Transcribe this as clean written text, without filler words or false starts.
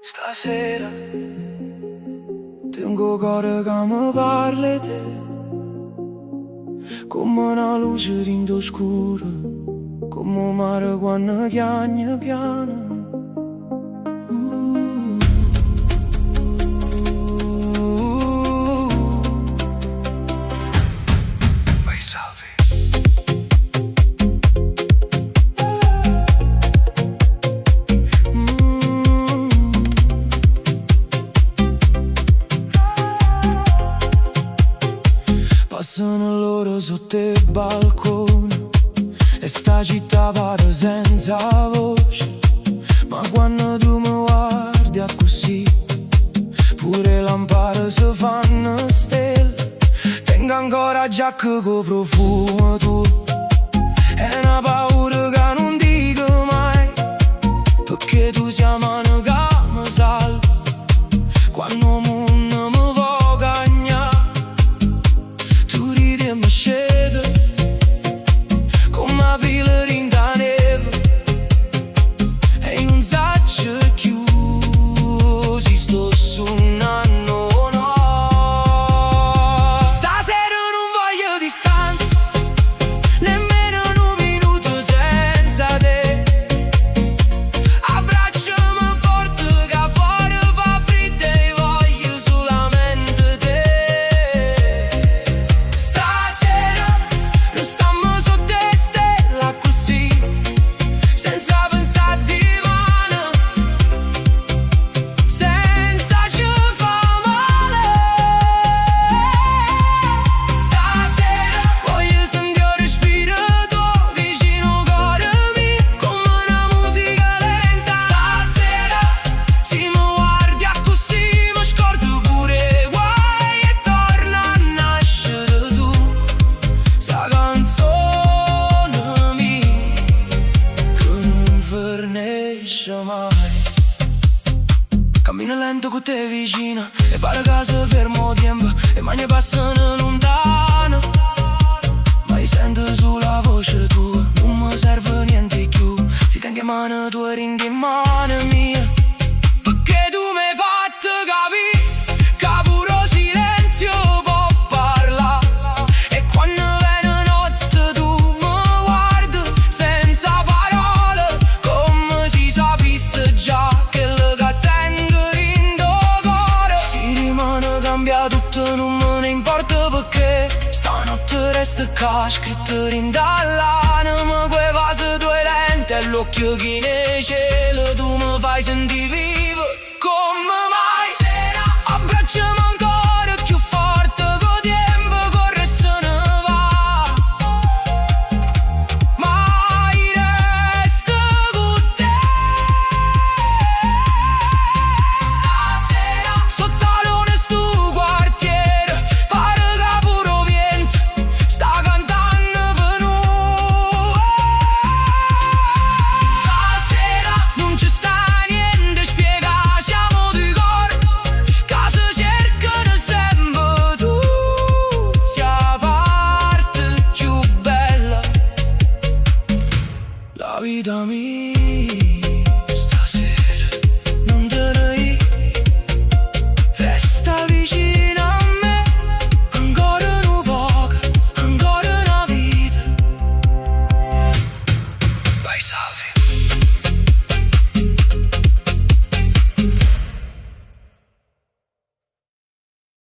Stasera tengo cuore che mi parli te, come una luce rindo scura, come un mare quando chiagna piano. Passano l'ora sotto il balcone e sta città pare senza voce, ma quando tu mi guardi così pure lampade si fanno stelle. Tengo ancora giacca con profumo tu, è una paura che non dico mai, perché tu sei mano che mi salva quando mondo mi vuoi cagnare. Mi scende come aprile rinda neve e un saccio chiusi sto suonando, no. Stasera non voglio distanza, nemmeno un minuto senza te. Abbracciami forte che fuori fa freddo e voglio solamente te. Stiamo sotto le stelle così, senza pensare di mano, senza ci fa male. Stasera voglio sentire il respiro tuo vicino al cuore mio, come una musica lenta. Stasera se mi guardi così mi scordo pure i guai e torna a nascere tu. Sa canzone mia che non finisce mai. Cammino lento con te vicino e pare che si fermo tempo e mani passano lontano, ma io sento sulla voce tua, non mi serve niente più. Si tenga in mano tua, ringi in mano mia, perché tu mi hai fatto capire che pure il silenzio può parlare. E quando viene notte tu mi guardi senza parole, come si sapesse già che le che tengo in tuo cuore. Si rimane cambia tutto, non me ne importa, perché stanotte resta qua scritto in dall'anima quei vasi tue lenti e l'occhio che ne cielo tu mi fai sentire